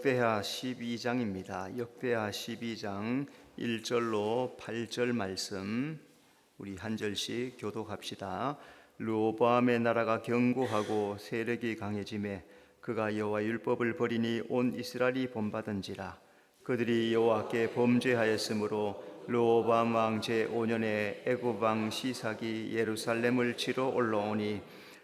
역대하 12장입니다. 역대하 12장 1절로 8절 말씀 우리 한 절씩 교독합시다. 르호보암의 나라가 견고하고 세력이 강해지매 그가 여호와 율법을 버리니 온 이스라엘이 본받은지라. 그들이 여호와께 범죄하였으므로 르호보암 왕 제5년에 애굽 왕 시삭이 예루살렘을 치러 올라오니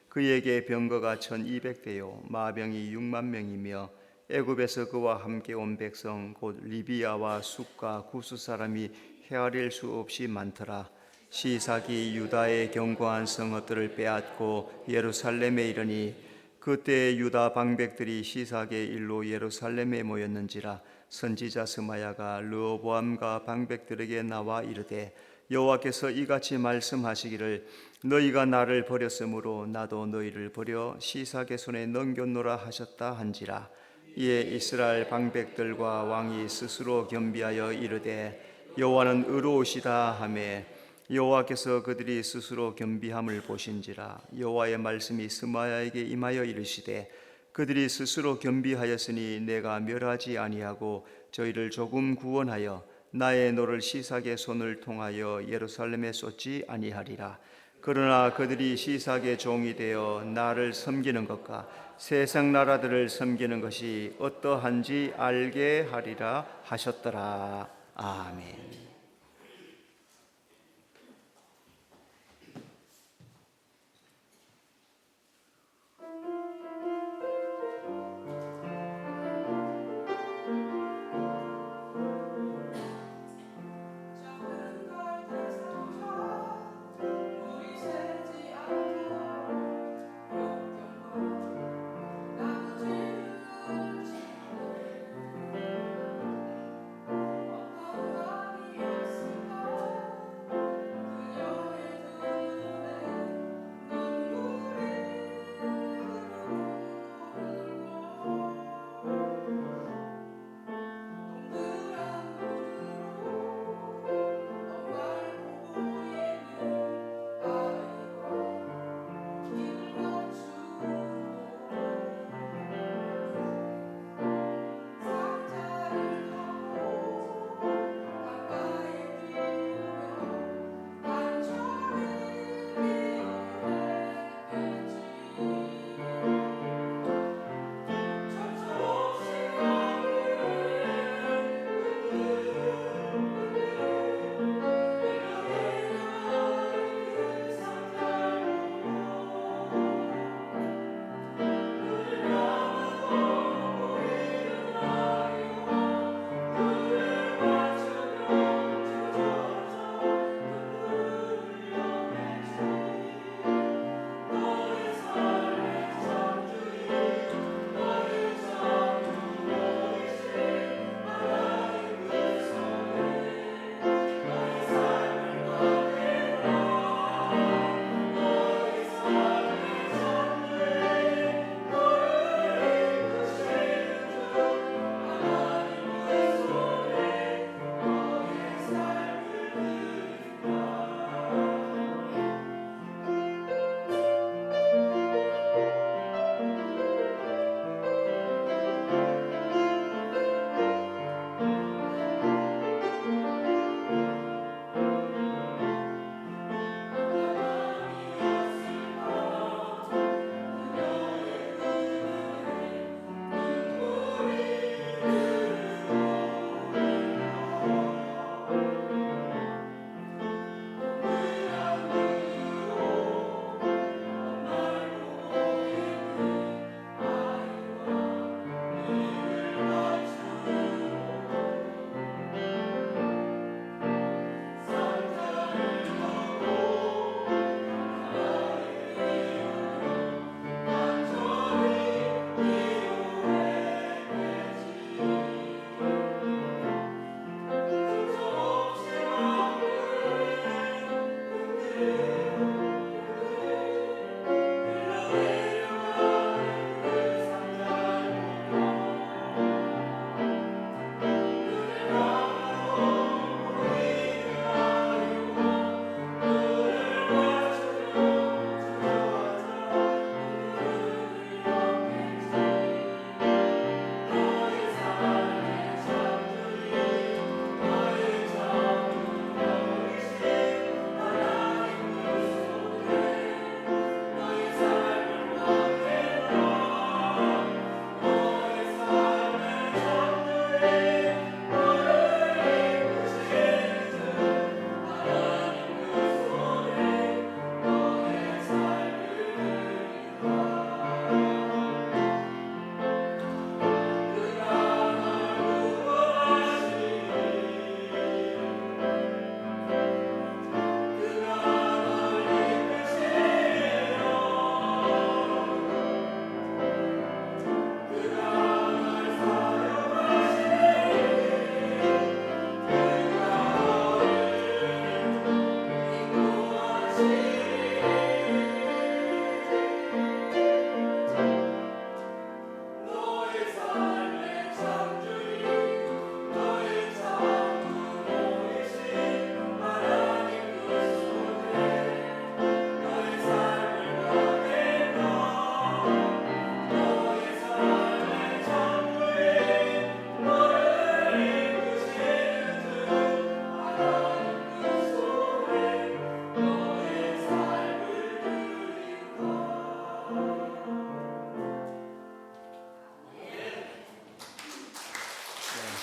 그에게 병거가 1200대요 마병이 6만 명이며 애굽에서 그와 함께 온 백성 곧 리비아와 숫과 구스 사람이 헤아릴 수 없이 많더라. 시삭이 유다의 견고한 성읍들을 빼앗고 예루살렘에 이르니 그때 유다 방백들이 시삭의 일로 예루살렘에 모였는지라. 선지자 스마야가 르호보암과 방백들에게 나와 이르되 여호와께서 이같이 말씀하시기를 너희가 나를 버렸으므로 나도 너희를 버려 시삭의 손에 넘겼노라 하셨다 한지라. 이에 이스라엘 방백들과 왕이 스스로 겸비하여 이르되 여호와는 의로우시다 하매 여호와께서 그들이 스스로 겸비함을 보신지라. 여호와의 말씀이 스마야에게 임하여 이르시되 그들이 스스로 겸비하였으니 내가 멸하지 아니하고 저희를 조금 구원하여 나의 노를 시삭의 손을 통하여 예루살렘에 쏟지 아니하리라. 그러나 그들이 시삭의 종이 되어 나를 섬기는 것과 세상 나라들을 섬기는 것이 어떠한지 알게 하리라 하셨더라. 아멘.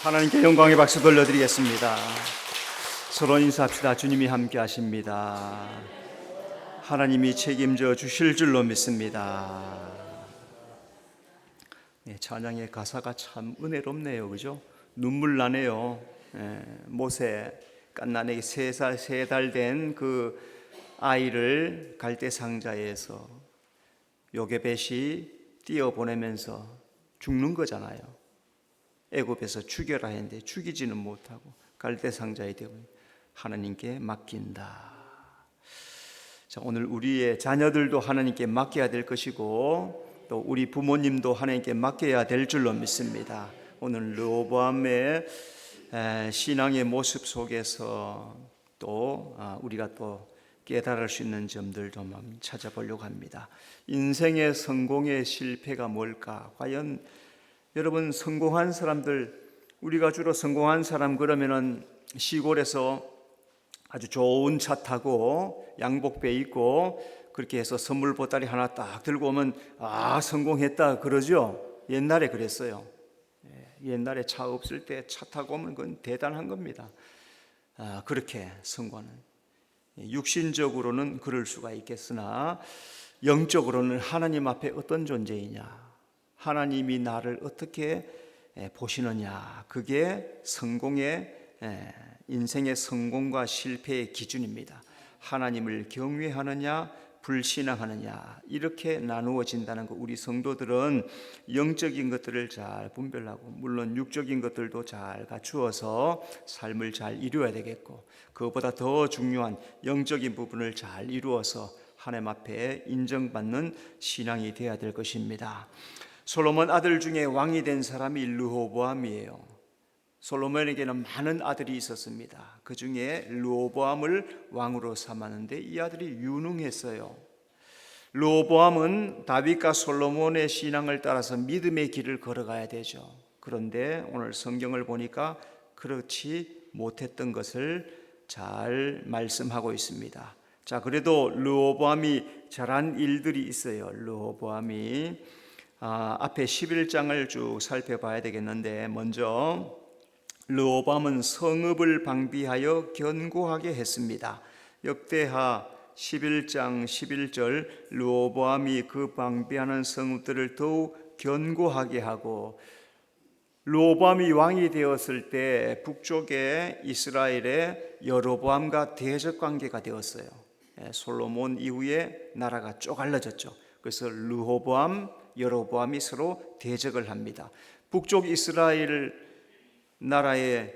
하나님께 영광의 박수 돌려드리겠습니다. 서로 인사합시다. 주님이 함께 하십니다. 하나님이 책임져 주실 줄로 믿습니다. 네, 찬양의 가사가 참 은혜롭네요. 그죠? 눈물 나네요. 모세 갓난아기 3달 된 그 아이를 갈대 상자에서 요게벳이 띄어보내면서 죽는 거잖아요. 애굽에서 죽여라 했는데 죽이지는 못하고 갈대 상자에 되어 하나님께 맡긴다. 자, 오늘 우리의 자녀들도 하나님께 맡겨야 될 것이고 또 우리 부모님도 하나님께 맡겨야 될 줄로 믿습니다. 오늘 르호보암의 신앙의 모습 속에서 또 우리가 또 깨달을 수 있는 점들 좀 찾아보려고 합니다. 인생의 성공의 실패가 뭘까? 과연 여러분 성공한 사람들, 우리가 주로 성공한 사람 그러면은 시골에서 아주 좋은 차 타고 양복배 입고 그렇게 해서 선물 보따리 하나 딱 들고 오면 성공했다 그러죠. 옛날에 그랬어요. 옛날에 차 없을 때 차 타고 오면 그건 대단한 겁니다. 그렇게 성공하는. 육신적으로는 그럴 수가 있겠으나 영적으로는 하나님 앞에 어떤 존재이냐, 하나님이 나를 어떻게 보시느냐, 그게 성공의 인생의 성공과 실패의 기준입니다. 하나님을 경외하느냐 불신앙하느냐 이렇게 나누어진다는 거, 우리 성도들은 영적인 것들을 잘 분별하고 물론 육적인 것들도 잘 갖추어서 삶을 잘 이루어야 되겠고, 그것보다 더 중요한 영적인 부분을 잘 이루어서 하나님 앞에 인정받는 신앙이 되어야 될 것입니다. 솔로몬 아들 중에 왕이 된 사람이 르호보암이에요. 솔로몬에게는 많은 아들이 있었습니다. 그 중에 르호보암을 왕으로 삼았는데 이 아들이 유능했어요. 르호보암은 다윗과 솔로몬의 신앙을 따라서 믿음의 길을 걸어가야 되죠. 그런데 오늘 성경을 보니까 그렇지 못했던 것을 잘 말씀하고 있습니다. 자, 그래도 르호보암이 잘한 일들이 있어요. 르호보암이 앞에 11장을 쭉 살펴봐야 되겠는데, 먼저 르호보암은 성읍을 방비하여 견고하게 했습니다. 역대하 11장 11절, 르호보암이 그 방비하는 성읍들을 더욱 견고하게 하고, 르호보암이 왕이 되었을 때 북쪽에 이스라엘의 여로보암과 대적 관계가 되었어요. 솔로몬 이후에 나라가 쪼갈라졌죠. 그래서 르호보암, 여로보암이 서로 대적을 합니다. 북쪽 이스라엘 나라의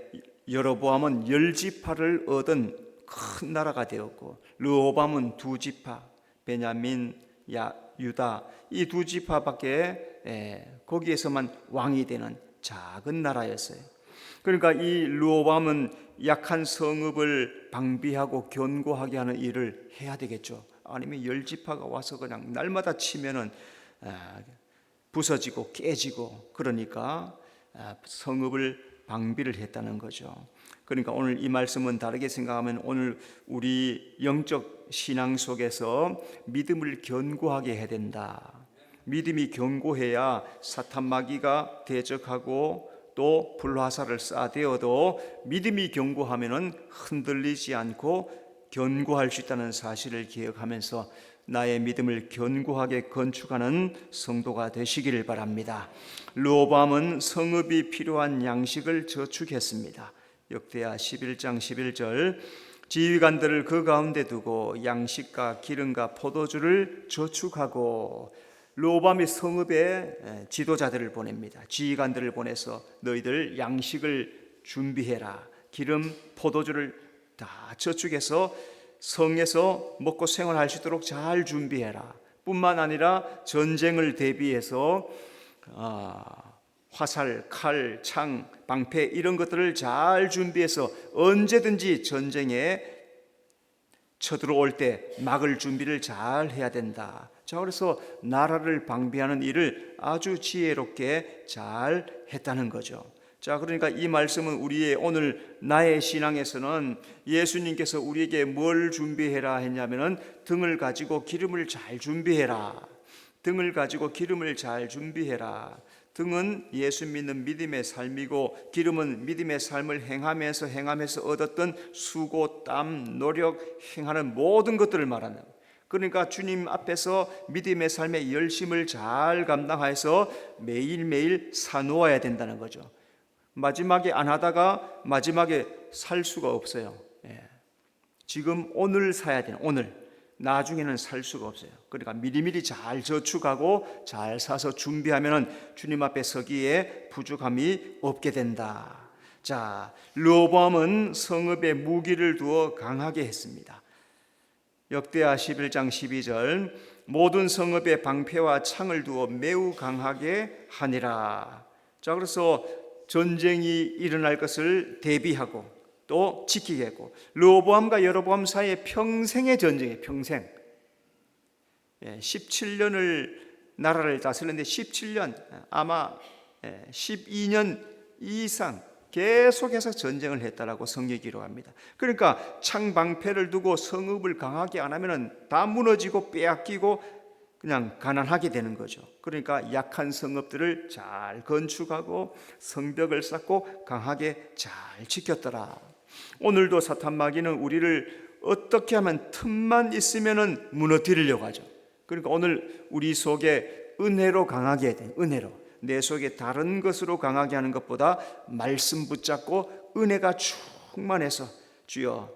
여로보암은 10지파를 얻은 큰 나라가 되었고, 르호보암은 2지파, 베냐민, 유다, 이 2지파밖에 거기에서만 왕이 되는 작은 나라였어요. 그러니까 이 르호보암은 약한 성읍을 방비하고 견고하게 하는 일을 해야 되겠죠. 아니면 10지파가 와서 그냥 날마다 치면은 부서지고 깨지고, 그러니까 성읍을 방비를 했다는 거죠. 그러니까 오늘 이 말씀은 다르게 생각하면 오늘 우리 영적 신앙 속에서 믿음을 견고하게 해야 된다. 믿음이 견고해야 사탄 마귀가 대적하고 또 불화살을 쏴대어도 믿음이 견고하면은 흔들리지 않고 견고할 수 있다는 사실을 기억하면서 나의 믿음을 견고하게 건축하는 성도가 되시기를 바랍니다. 르호보암은 성읍이 필요한 양식을 저축했습니다. 역대하 11장 11절, 지휘관들을 그 가운데 두고 양식과 기름과 포도주를 저축하고, 르호보암이 성읍에 지도자들을 보냅니다. 지휘관들을 보내서 너희들 양식을 준비해라, 기름, 포도주를 다 저축해서 성에서 먹고 생활할 수 있도록 잘 준비해라. 뿐만 아니라 전쟁을 대비해서 화살, 칼, 창, 방패 이런 것들을 잘 준비해서 언제든지 전쟁에 쳐들어올 때 막을 준비를 잘 해야 된다. 자, 그래서 나라를 방비하는 일을 아주 지혜롭게 잘 했다는 거죠. 자, 그러니까 이 말씀은 우리의 오늘 나의 신앙에서는 예수님께서 우리에게 뭘 준비해라 했냐면은 등을 가지고 기름을 잘 준비해라. 등을 가지고 기름을 잘 준비해라. 등은 예수 믿는 믿음의 삶이고 기름은 믿음의 삶을 행하면서 얻었던 수고, 땀, 노력, 행하는 모든 것들을 말하는 거예요. 그러니까 주님 앞에서 믿음의 삶의 열심을 잘 감당해서 매일매일 사놓아야 된다는 거죠. 마지막에 안 하다가 마지막에 살 수가 없어요. 지금 오늘 사야 돼요. 오늘. 나중에는 살 수가 없어요. 그러니까 미리미리 잘 저축하고 잘 사서 준비하면 주님 앞에 서기에 부족함이 없게 된다. 자, 르호보암은 성읍에 무기를 두어 강하게 했습니다. 역대하 11장 12절 모든 성읍에 방패와 창을 두어 매우 강하게 하니라. 자, 그래서 전쟁이 일어날 것을 대비하고 또 지키게 했고, 르호보암과 여로보암 사이에 평생의 전쟁이에요. 평생 17년을 나라를 다스렸는데 17년 아마 12년 이상 계속해서 전쟁을 했다라고 성경이 기록합니다. 그러니까 창방패를 두고 성읍을 강하게 안 하면 다 무너지고 빼앗기고 그냥 가난하게 되는 거죠. 그러니까 약한 성읍들을 잘 건축하고 성벽을 쌓고 강하게 잘 지켰더라. 오늘도 사탄 마귀는 우리를 어떻게 하면 틈만 있으면 무너뜨리려고 하죠. 그러니까 오늘 우리 속에 은혜로 강하게 해야 돼요. 은혜로. 내 속에 다른 것으로 강하게 하는 것보다 말씀 붙잡고 은혜가 충만해서 주여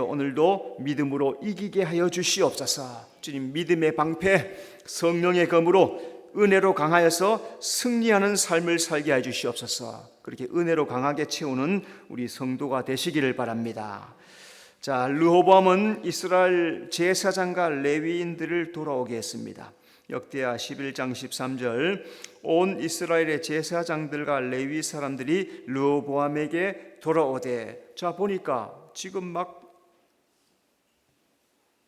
오늘도 믿음으로 이기게 하여 주시옵소서. 주님, 믿음의 방패 성령의 검으로 은혜로 강하여서 승리하는 삶을 살게 해 주시옵소서. 그렇게 은혜로 강하게 채우는 우리 성도가 되시기를 바랍니다. 자, 르호보암은 이스라엘 제사장과 레위인들을 돌아오게 했습니다. 역대하 11장 13절 온 이스라엘의 제사장들과 레위 사람들이 르호보암에게 돌아오되, 자 보니까 지금 막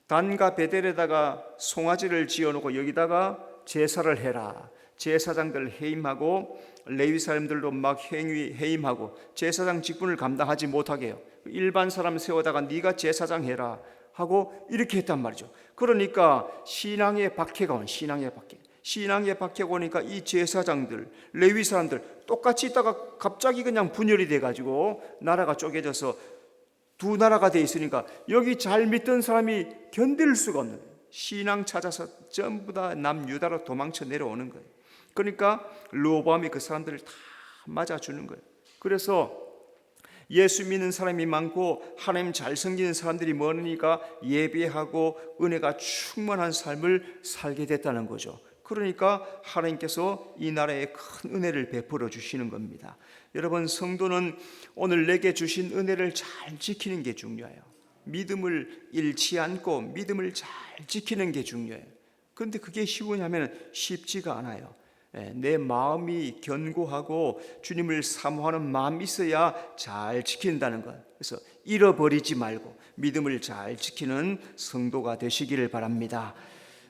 단과 베델에다가 송아지를 지어놓고 여기다가 제사를 해라. 제사장들 해임하고 레위 사람들도 막 해임하고 제사장 직분을 감당하지 못하게 해요. 일반 사람 세워다가 네가 제사장 해라 하고 이렇게 했단 말이죠. 그러니까 신앙의 박해가 온 신앙의 박해가 오니까 이 제사장들 레위 사람들 똑같이 있다가 갑자기 그냥 분열이 돼가지고 나라가 쪼개져서 두 나라가 돼 있으니까 여기 잘 믿던 사람이 견딜 수가 없는 거예요. 신앙 찾아서 전부 다 남유다로 도망쳐 내려오는 거예요. 그러니까 르호보암이 그 사람들을 다 맞아주는 거예요. 그래서 예수 믿는 사람이 많고 하나님 잘 섬기는 사람들이 많으니까 예배하고 은혜가 충만한 삶을 살게 됐다는 거죠. 그러니까 하나님께서 이 나라에 큰 은혜를 베풀어 주시는 겁니다. 여러분, 성도는 오늘 내게 주신 은혜를 잘 지키는 게 중요해요. 믿음을 잃지 않고 믿음을 잘 지키는 게 중요해요. 그런데 그게 쉬우냐면 쉽지가 않아요. 내 마음이 견고하고 주님을 사모하는 마음이 있어야 잘 지킨다는 것. 그래서 잃어버리지 말고 믿음을 잘 지키는 성도가 되시기를 바랍니다.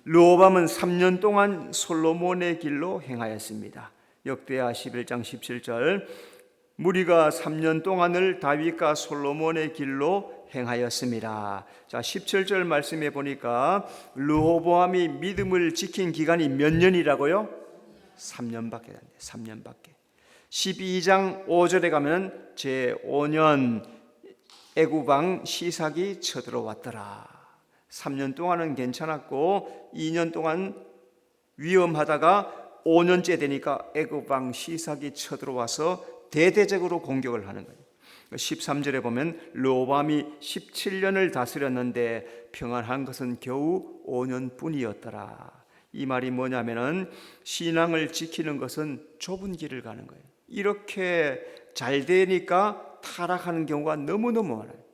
르호보암은 3년 동안 솔로몬의 길로 행하였습니다. 역대하 11장 17절 무리가 3년 동안을 다윗과 솔로몬의 길로 행하였습니다. 자, 17절 말씀해 보니까 르호보암이 믿음을 지킨 기간이 몇 년이라고요? 3년밖에 안 돼요. 3년밖에. 12장 5절에 가면 제5년 애굽왕 시삭이 쳐들어왔더라. 3년 동안은 괜찮았고 2년 동안 위험하다가 5년째 되니까 애굽왕 시삭이 쳐들어와서 대대적으로 공격을 하는 거예요. 13절에 보면 르호보암이 17년을 다스렸는데 평안한 것은 겨우 5년뿐이었더라. 이 말이 뭐냐면은 신앙을 지키는 것은 좁은 길을 가는 거예요. 이렇게 잘 되니까 타락하는 경우가 너무너무 많아요.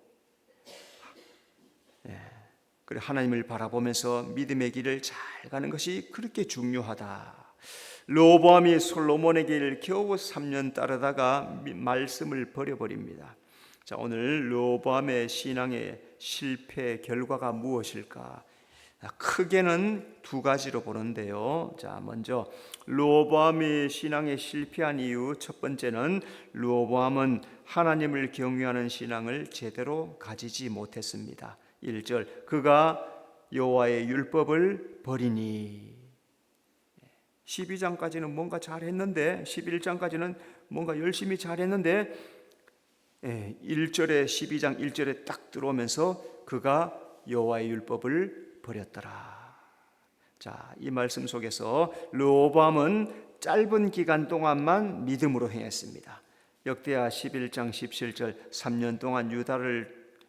그래, 하나님을 바라보면서 믿음의 길을 잘 가는 것이 그렇게 중요하다. 르호보암이 솔로몬의 길을 겨우 3년 따르다가 말씀을 버려버립니다. 자, 오늘 르호보암의 신앙의 실패 결과가 무엇일까? 크게는 두 가지로 보는데요. 자, 먼저 르호보암이 신앙에 실패한 이유 첫 번째는 르호보암은 하나님을 경외하는 신앙을 제대로 가지지 못했습니다. 1절 그가 여호와의 율법을 버리니 12장까지는 뭔가 잘했는데 11장까지는 뭔가 열심히 잘했는데 1절에 12장 1절에 딱 들어오면서 그가 여호와의 율법을 버렸더라. 자, 이 말씀 속에서 르호보암은 짧은 기간 동안만 믿음으로 행했습니다. 역대하 11장 17절 3년 동안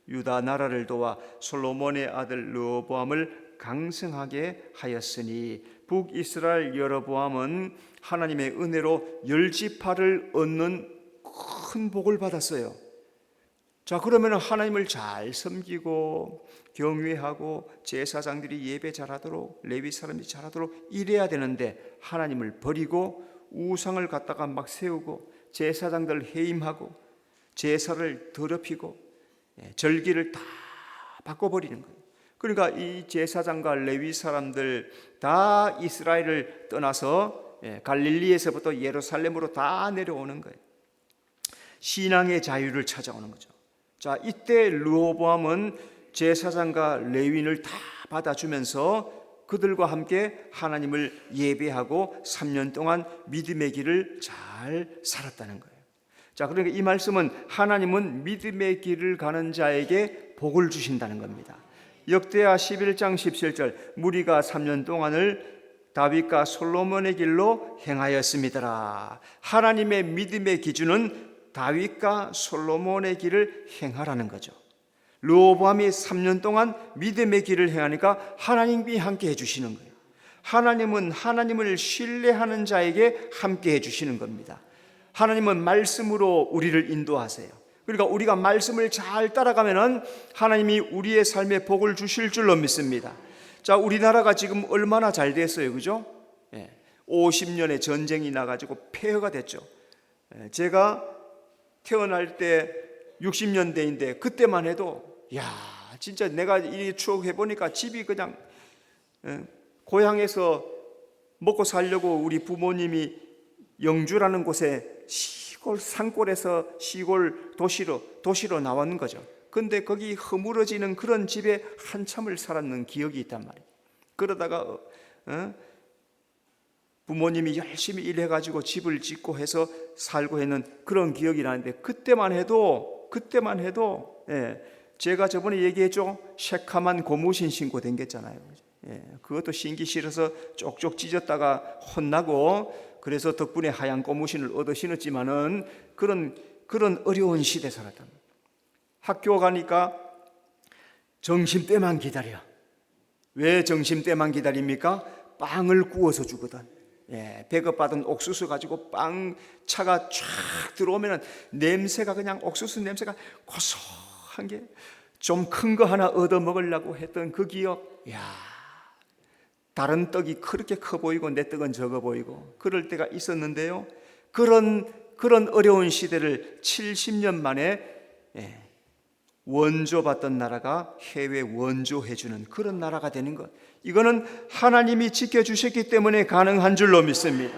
유다 나라를 도와 솔로몬의 아들 르호보암을 강성하게 하였으니 북이스라엘 여로보암은 하나님의 은혜로 10지파를 얻는 큰 복을 받았어요. 자, 그러면 하나님을 잘 섬기고 경외하고 제사장들이 예배 잘하도록 레위 사람이 잘하도록 이래야 되는데 하나님을 버리고 우상을 갖다가 막 세우고 제사장들 해임하고 제사를 더럽히고 절기를 다 바꿔버리는 거예요. 그러니까 이 제사장과 레위 사람들 다 이스라엘을 떠나서 갈릴리에서부터 예루살렘으로 다 내려오는 거예요. 신앙의 자유를 찾아오는 거죠. 자, 이때 르호보암은 제사장과 레위인을 다 받아주면서 그들과 함께 하나님을 예배하고 3년 동안 믿음의 길을 잘 살았다는 거예요. 자, 그러니까 이 말씀은 하나님은 믿음의 길을 가는 자에게 복을 주신다는 겁니다. 역대하 11장 17절 무리가 3년 동안을 다윗과 솔로몬의 길로 행하였음이더라. 하나님의 믿음의 기준은 다윗과 솔로몬의 길을 행하라는 거죠. 르호보암이 3년 동안 믿음의 길을 행하니까 하나님이 함께 해주시는 거예요. 하나님은 하나님을 신뢰하는 자에게 함께 해주시는 겁니다. 하나님은 말씀으로 우리를 인도하세요. 그러니까 우리가 말씀을 잘 따라가면은 하나님이 우리의 삶에 복을 주실 줄로 믿습니다. 자, 우리나라가 지금 얼마나 잘 됐어요, 그죠? 50년의 전쟁이 나가지고 폐허가 됐죠. 제가 태어날 때 60년대인데 그때만 해도 진짜 내가 이 추억해 보니까 집이 그냥 고향에서 먹고 살려고 우리 부모님이 영주라는 곳에 시골 산골에서 시골 도시로 나온 거죠. 근데 거기 허물어지는 그런 집에 한참을 살았는 기억이 있단 말이에요. 그러다가 부모님이 열심히 일해가지고 집을 짓고 해서 살고 했는 그런 기억이 나는데 그때만 해도 제가 저번에 얘기했죠. 새카만 고무신 신고 댕겼잖아요. 그것도 신기 싫어서 쪽쪽 찢었다가 혼나고 그래서 덕분에 하얀 고무신을 얻어 신었지만은 그런 어려운 시대 살았다. 학교 가니까 점심때만 기다려. 왜 점심때만 기다립니까? 빵을 구워서 주거든. 배급받은 옥수수 가지고 빵 차가 쫙 들어오면 냄새가 그냥 옥수수 냄새가 고소한 게 좀 큰 거 하나 얻어 먹으려고 했던 그 기억. 다른 떡이 그렇게 커 보이고 내 떡은 적어 보이고 그럴 때가 있었는데요. 그런 어려운 시대를 70년 만에 원조받던 나라가 해외 원조해주는 그런 나라가 되는 것, 이거는 하나님이 지켜주셨기 때문에 가능한 줄로 믿습니다.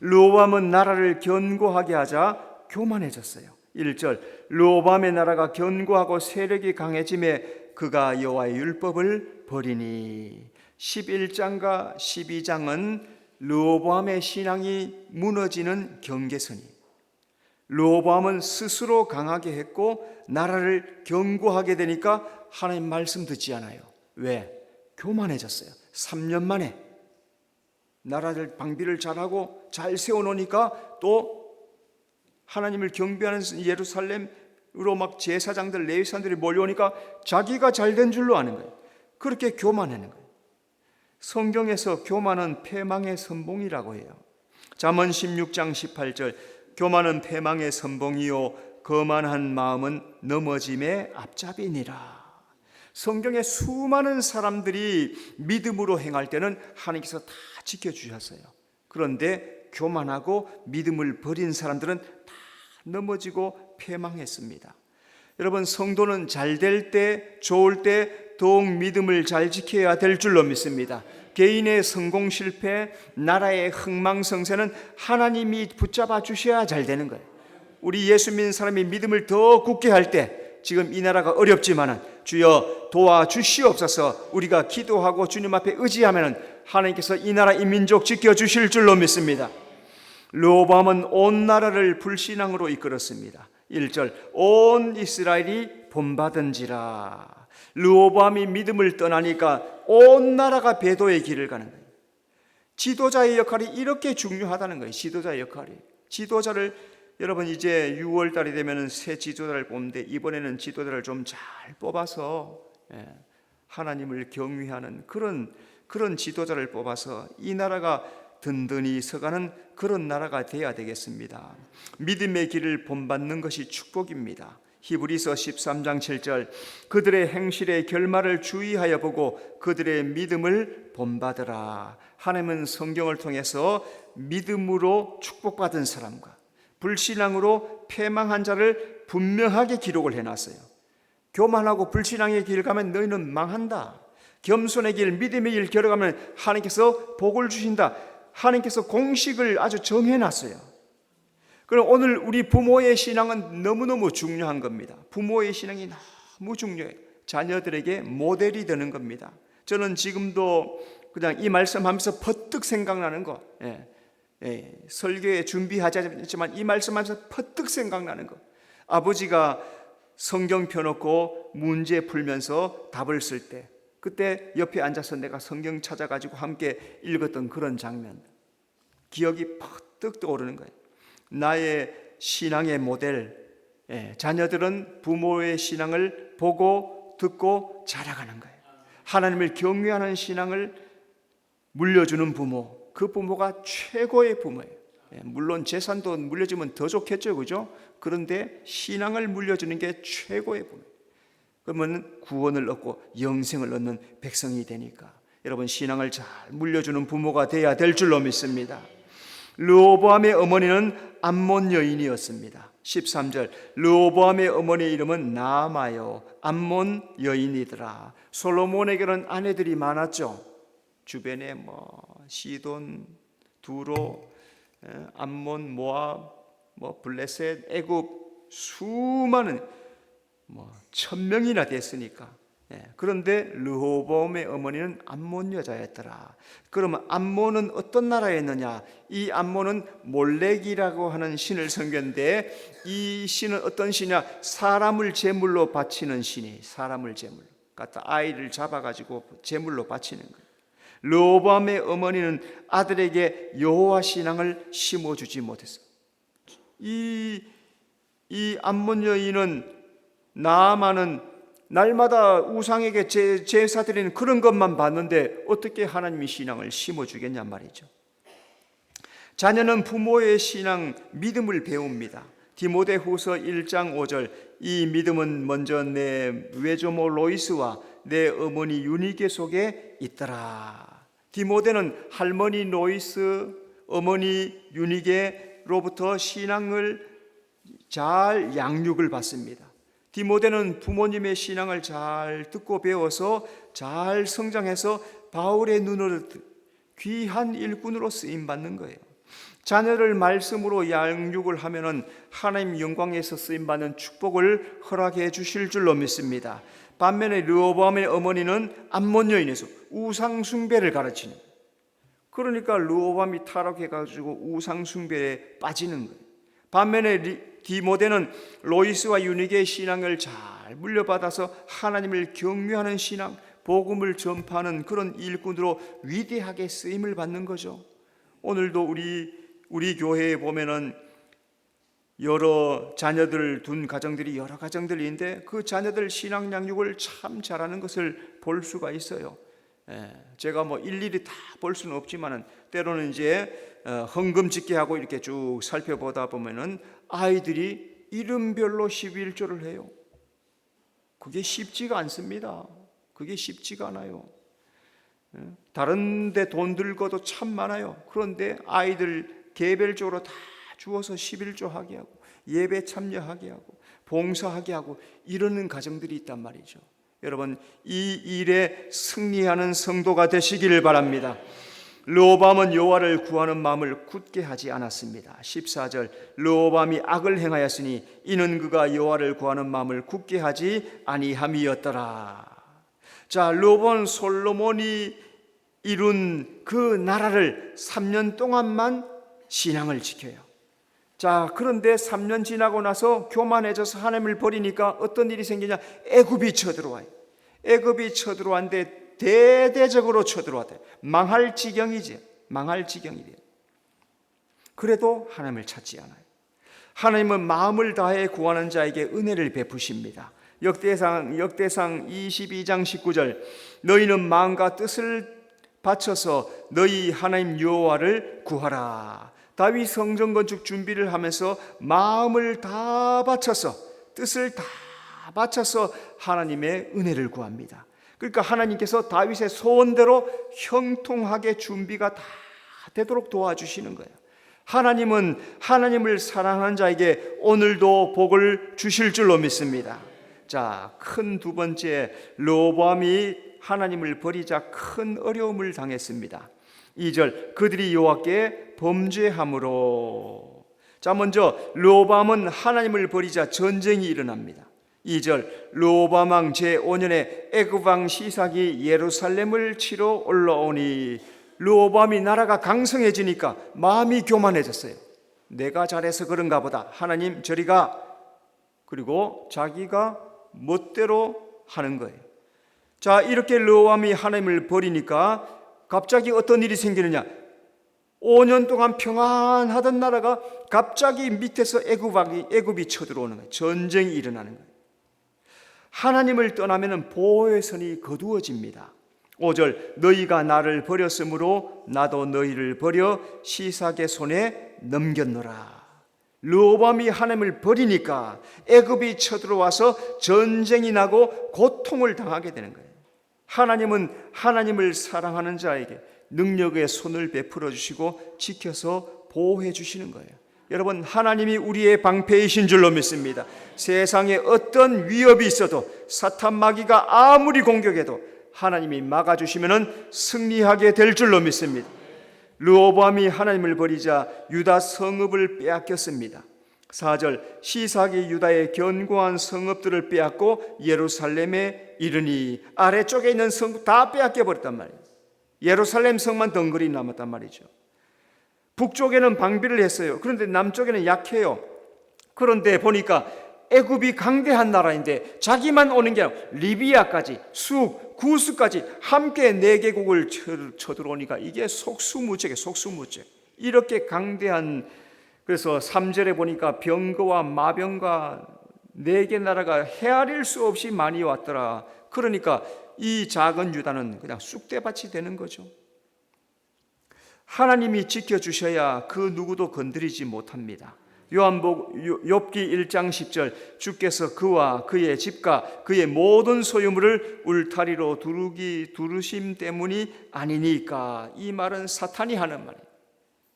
르호보암은 나라를 견고하게 하자 교만해졌어요. 1절 르호보암의 나라가 견고하고 세력이 강해짐에 그가 여호와의 율법을 버리니. 11장과 12장은 르호보암의 신앙이 무너지는 경계선이. 르호보암은 스스로 강하게 했고 나라를 견고하게 되니까 하나님 말씀 듣지 않아요. 왜? 교만해졌어요. 3년 만에 나라를 방비를 잘하고 잘 세워놓으니까 또 하나님을 경배하는 예루살렘으로 막 제사장들 레위사람들이 몰려오니까 자기가 잘된 줄로 아는 거예요. 그렇게 교만하는 거예요. 성경에서 교만은 패망의 선봉이라고 해요. 잠언 16장 18절 교만은 패망의 선봉이요 거만한 마음은 넘어짐의 앞잡이니라. 성경에 수많은 사람들이 믿음으로 행할 때는 하나님께서 다 지켜주셨어요. 그런데 교만하고 믿음을 버린 사람들은 다 넘어지고 패망했습니다. 여러분, 성도는 잘 될 때, 좋을 때 더욱 믿음을 잘 지켜야 될 줄로 믿습니다. 개인의 성공 실패, 나라의 흥망성쇠는 하나님이 붙잡아 주셔야 잘 되는 거예요. 우리 예수 믿는 사람이 믿음을 더 굳게 할 때, 지금 이 나라가 어렵지만은 주여 도와주시옵소서. 우리가 기도하고 주님 앞에 의지하면 하나님께서 이 나라 이 민족 지켜주실 줄로 믿습니다. 르호보암은 온 나라를 불신앙으로 이끌었습니다. 1절 온 이스라엘이 본받은지라. 르호보암이 믿음을 떠나니까 온 나라가 배도의 길을 가는 거예요. 지도자의 역할이 이렇게 중요하다는 거예요. 지도자의 역할이. 지도자를 여러분 이제 6월 달이 되면 새 지도자를 뽑는데 이번에는 지도자를 좀 잘 뽑아서 하나님을 경외하는 그런 지도자를 뽑아서 이 나라가 든든히 서가는 그런 나라가 되어야 되겠습니다. 믿음의 길을 본받는 것이 축복입니다. 히브리서 13장 7절 그들의 행실의 결말을 주의하여 보고 그들의 믿음을 본받으라. 하나님은 성경을 통해서 믿음으로 축복받은 사람과 불신앙으로 패망한 자를 분명하게 기록을 해놨어요. 교만하고 불신앙의 길을 가면 너희는 망한다. 겸손의 길, 믿음의 길 걸어가면 하나님께서 복을 주신다. 하나님께서 공식을 아주 정해놨어요. 그럼 오늘 우리 부모의 신앙은 너무너무 중요한 겁니다. 부모의 신앙이 너무 중요해요. 자녀들에게 모델이 되는 겁니다. 저는 지금도 그냥 이 말씀하면서 퍼뜩 생각나는 거, 설교에 준비하지 않지만 이 말씀하면서 퍼뜩 생각나는 거. 아버지가 성경 펴놓고 문제 풀면서 답을 쓸 때 그때 옆에 앉아서 내가 성경 찾아가지고 함께 읽었던 그런 장면, 기억이 퍼뜩 떠오르는 거예요. 나의 신앙의 모델, 자녀들은 부모의 신앙을 보고 듣고 자라가는 거예요. 하나님을 경외하는 신앙을 물려주는 부모, 그 부모가 최고의 부모예요. 물론 재산도 물려주면 더 좋겠죠, 그죠? 그런데 신앙을 물려주는 게 최고의 부모예요. 그러면 구원을 얻고 영생을 얻는 백성이 되니까 여러분 신앙을 잘 물려주는 부모가 돼야 될 줄로 믿습니다. 르호보암의 어머니는 암몬 여인이었습니다. 13절 르호보암의 어머니의 이름은 나아마요 암몬 여인이더라. 솔로몬에게는 아내들이 많았죠. 주변에 시돈, 두로, 암몬, 모압, 블레셋, 애굽 수많은 1000명이나 됐으니까. 그런데 르호보암의 어머니는 암몬 여자였더라. 그러면 암몬은 어떤 나라였느냐? 이 암몬은 몰렉이라고 하는 신을 섬겼는데 이 신은 어떤 신이냐? 사람을 제물로 바치는 신이, 사람을 제물 갖다 아이를 잡아가지고 제물로 바치는 거예요. 르호보암의 어머니는 아들에게 여호와 신앙을 심어주지 못했어요. 이 암몬 여인은 나아만은 날마다 우상에게 제사 드리는 그런 것만 봤는데 어떻게 하나님의 신앙을 심어주겠냔 말이죠. 자녀는 부모의 신앙, 믿음을 배웁니다. 디모데후서 1장 5절 이 믿음은 먼저 내 외조모 로이스와 내 어머니 유니게 속에 있더라. 디모데는 할머니 로이스, 어머니 유니게로부터 신앙을 잘 양육을 받습니다. 디모데는 부모님의 신앙을 잘 듣고 배워서 잘 성장해서 바울의 눈으로 귀한 일꾼으로 쓰임받는 거예요. 자녀를 말씀으로 양육을 하면은 하나님 영광에서 쓰임받는 축복을 허락해 주실 줄로 믿습니다. 반면에 르호보암의 어머니는 암몬 여인에서 우상 숭배를 가르치는 거예요. 그러니까 르호보암이 타락해가지고 우상 숭배에 빠지는 거예요. 반면에 디모데는 로이스와 유니게의 신앙을 잘 물려받아서 하나님을 경외하는 신앙, 복음을 전파하는 그런 일꾼으로 위대하게 쓰임을 받는 거죠. 오늘도 우리 교회에 보면은 여러 자녀들을 둔 가정들이 여러 가정들이 있는데 그 자녀들 신앙 양육을 참 잘하는 것을 볼 수가 있어요. 제가 일일이 다 볼 수는 없지만은 때로는 이제 헌금짓게 하고 이렇게 쭉 살펴보다 보면은 아이들이 이름별로 11조를 해요. 그게 쉽지가 않습니다. 그게 쉽지가 않아요. 다른 데 돈 들고도 참 많아요. 그런데 아이들 개별적으로 다 주어서 11조 하게 하고 예배 참여하게 하고 봉사하게 하고 이러는 가정들이 있단 말이죠. 여러분 이 일에 승리하는 성도가 되시기를 바랍니다. 르호보암은 여호와를 구하는 마음을 굳게 하지 않았습니다. 14절 르호보암이 악을 행하였으니 이는 그가 여호와를 구하는 마음을 굳게 하지 아니함이었더라. 자, 르호보암은 솔로몬이 이룬 그 나라를 3년 동안만 신앙을 지켜요. 자, 그런데 3년 지나고 나서 교만해져서 하나님을 버리니까 어떤 일이 생기냐? 애굽이 쳐들어와요. 애굽이 쳐들어왔는데 대대적으로 쳐들어왔대요. 망할 지경이지. 망할 지경이 돼요. 그래도 하나님을 찾지 않아요. 하나님은 마음을 다해 구하는 자에게 은혜를 베푸십니다. 역대상 22장 19절 너희는 마음과 뜻을 바쳐서 너희 하나님 여호와를 구하라. 다윗 성전 건축 준비를 하면서 마음을 다 바쳐서 뜻을 다 바쳐서 하나님의 은혜를 구합니다. 그러니까 하나님께서 다윗의 소원대로 형통하게 준비가 다 되도록 도와주시는 거예요. 하나님은 하나님을 사랑하는 자에게 오늘도 복을 주실 줄로 믿습니다. 자, 큰 두 번째, 르호보암이 하나님을 버리자 큰 어려움을 당했습니다. 2절 그들이 여호와께 범죄함으로. 자, 먼저 르호보암은 하나님을 버리자 전쟁이 일어납니다. 2절 르호보암 왕 제5년에 애굽 왕 시삭이 예루살렘을 치러 올라오니 르호보암이 나라가 강성해지니까 마음이 교만해졌어요. 내가 잘해서 그런가 보다. 하나님 저리 가. 그리고 자기가 멋대로 하는 거예요. 자, 이렇게 르호보암이 하나님을 버리니까 갑자기 어떤 일이 생기느냐? 5년 동안 평안하던 나라가 갑자기 밑에서 애굽이 쳐들어오는 거예요. 전쟁이 일어나는 거예요. 하나님을 떠나면 보호의 선이 거두어집니다. 5절 너희가 나를 버렸으므로 나도 너희를 버려 시삭의 손에 넘겼노라. 르호보암이 하나님을 버리니까 애굽이 쳐들어와서 전쟁이 나고 고통을 당하게 되는 거예요. 하나님은 하나님을 사랑하는 자에게 능력의 손을 베풀어 주시고 지켜서 보호해 주시는 거예요. 여러분, 하나님이 우리의 방패이신 줄로 믿습니다. 세상에 어떤 위협이 있어도 사탄 마귀가 아무리 공격해도 하나님이 막아주시면 승리하게 될 줄로 믿습니다. 르호보암이 하나님을 버리자 유다 성읍을 빼앗겼습니다. 4절 시삭이 유다의 견고한 성읍들을 빼앗고 예루살렘에 이르니 아래쪽에 있는 성읍 다 빼앗겨 버렸단 말이에요. 예루살렘 성만 덩그리 남았단 말이죠. 북쪽에는 방비를 했어요. 그런데 남쪽에는 약해요. 그런데 보니까 애굽이 강대한 나라인데 자기만 오는 게 아니라 리비아까지 숲, 구스까지 함께 4개국을 쳐들어오니까 이게 속수무책이에요. 속수무책. 이렇게 강대한, 그래서 3절에 보니까 병거와 마병과 4개 나라가 헤아릴 수 없이 많이 왔더라. 그러니까 이 작은 유다는 그냥 쑥대밭이 되는 거죠. 하나님이 지켜주셔야 그 누구도 건드리지 못합니다. 욥기 1장 10절 주께서 그와 그의 집과 그의 모든 소유물을 울타리로 두르심 때문이 아니니까. 이 말은 사탄이 하는 말이에요.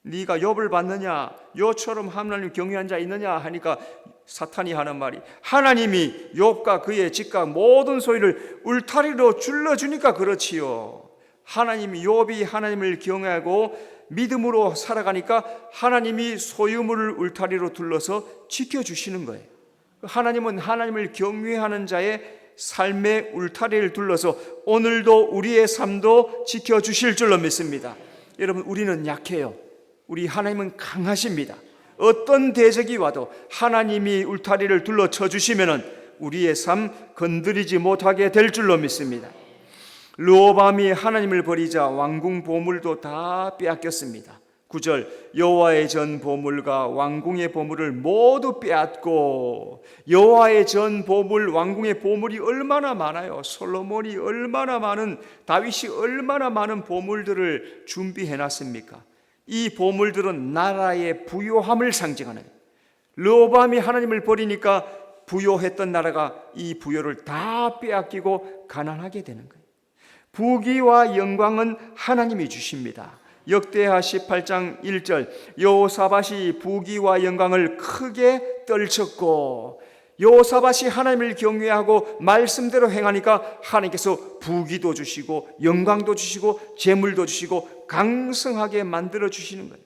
네가 욥을 봤느냐, 욥처럼 하나님 경외한 자 있느냐 하니까 사탄이 하는 말이, 하나님이 욥과 그의 집과 모든 소유를 울타리로 줄러주니까 그렇지요. 하나님이, 욥이 하나님을 경외하고 믿음으로 살아가니까 하나님이 소유물을 울타리로 둘러서 지켜주시는 거예요. 하나님은 하나님을 경외하는 자의 삶의 울타리를 둘러서 오늘도 우리의 삶도 지켜주실 줄로 믿습니다. 여러분, 우리는 약해요. 우리 하나님은 강하십니다. 어떤 대적이 와도 하나님이 울타리를 둘러쳐 주시면 우리의 삶 건드리지 못하게 될 줄로 믿습니다. 르호보암이 하나님을 버리자 왕궁 보물도 다 빼앗겼습니다. 9절 여호와의 전 보물과 왕궁의 보물을 모두 빼앗고, 여호와의 전 보물, 왕궁의 보물이 얼마나 많아요. 솔로몬이 얼마나 많은, 다윗이 얼마나 많은 보물들을 준비해 놨습니까? 이 보물들은 나라의 부요함을 상징하는, 르호보암이 하나님을 버리니까 부요했던 나라가 이 부요를 다 빼앗기고 가난하게 되는 거예요. 부귀와 영광은 하나님이 주십니다. 역대하 18장 1절 여호사밧이 부귀와 영광을 크게 떨쳤고 여호사밧이 하나님을 경외하고 말씀대로 행하니까 하나님께서 부귀도 주시고 영광도 주시고 재물도 주시고 강성하게 만들어 주시는 거예요.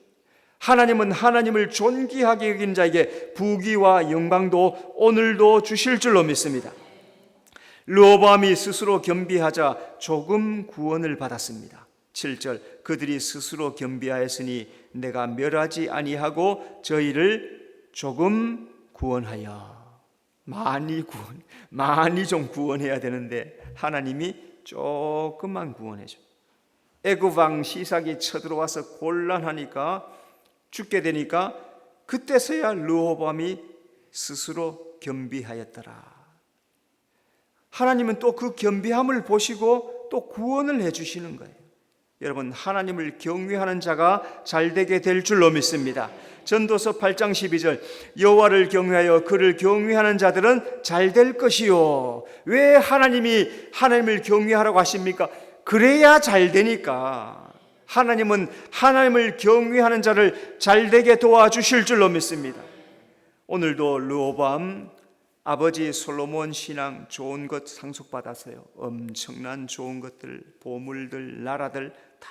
하나님은 하나님을 존귀하게 여긴 자에게 부귀와 영광도 오늘도 주실 줄로 믿습니다. 르호보암이 스스로 겸비하자 조금 구원을 받았습니다. 7절, 그들이 스스로 겸비하였으니 내가 멸하지 아니하고 저희를 조금 구원하여. 많이 좀 구원해야 되는데 하나님이 조금만 구원해줘. 애굽 왕 시삭이 쳐들어와서 곤란하니까 죽게 되니까 그때서야 르호보암이 스스로 겸비하였더라. 하나님은 또 그 겸비함을 보시고 또 구원을 해주시는 거예요. 여러분, 하나님을 경외하는 자가 잘되게 될 줄로 믿습니다. 전도서 8장 12절, 여호와를 경외하여 그를 경외하는 자들은 잘될 것이요. 왜 하나님을 경외하라고 하십니까? 그래야 잘되니까. 하나님은 하나님을 경외하는 자를 잘되게 도와주실 줄로 믿습니다. 오늘도 르호보암 아버지 솔로몬 신앙 좋은 것 상속받았어요. 엄청난 좋은 것들, 보물들, 나라들 다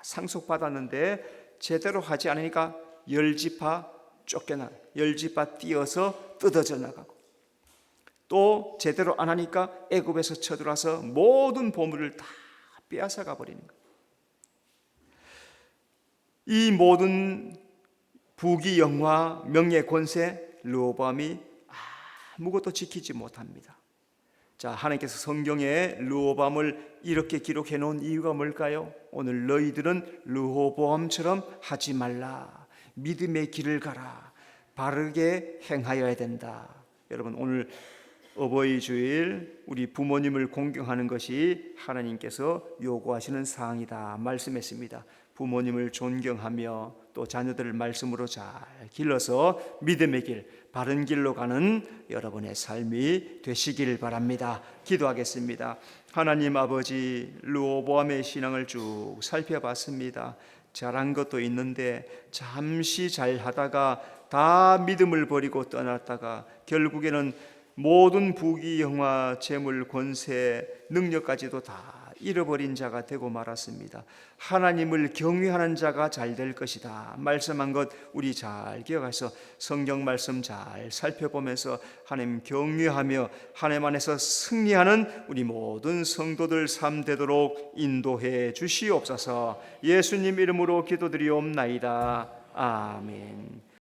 상속받았는데 제대로 하지 않으니까 열지파 쫓겨나, 열지파 띄어서 뜯어져 나가고, 또 제대로 안 하니까 애굽에서 쳐들어와서 모든 보물을 다 빼앗아가 버리는 거예요. 이 모든 부귀 영화, 명예 권세 르호보암이 아무것도 지키지 못합니다. 자, 하나님께서 성경에 르호보암을 이렇게 기록해 놓은 이유가 뭘까요? 오늘 너희들은 르호보암처럼 하지 말라. 믿음의 길을 가라. 바르게 행하여야 된다. 여러분, 오늘 어버이 주일 우리 부모님을 공경하는 것이 하나님께서 요구하시는 사항이다 말씀했습니다. 부모님을 존경하며 또 자녀들을 말씀으로 잘 길러서 믿음의 길, 바른 길로 가는 여러분의 삶이 되시길 바랍니다. 기도하겠습니다. 하나님 아버지, 르호보암의 신앙을 쭉 살펴봤습니다. 잘한 것도 있는데 잠시 잘하다가 다 믿음을 버리고 떠났다가 결국에는 모든 부귀 영화, 재물, 권세, 능력까지도 다 잃어버린 자가 되고 말았습니다. 하나님을 경외하는 자가 잘 될 것이다 말씀한 것 우리 잘 기억해서 성경 말씀 잘 살펴보면서 하나님 경외하며 하나님 안에서 승리하는 우리 모든 성도들 삶 되도록 인도해 주시옵소서. 예수님 이름으로 기도드리옵나이다. 아멘.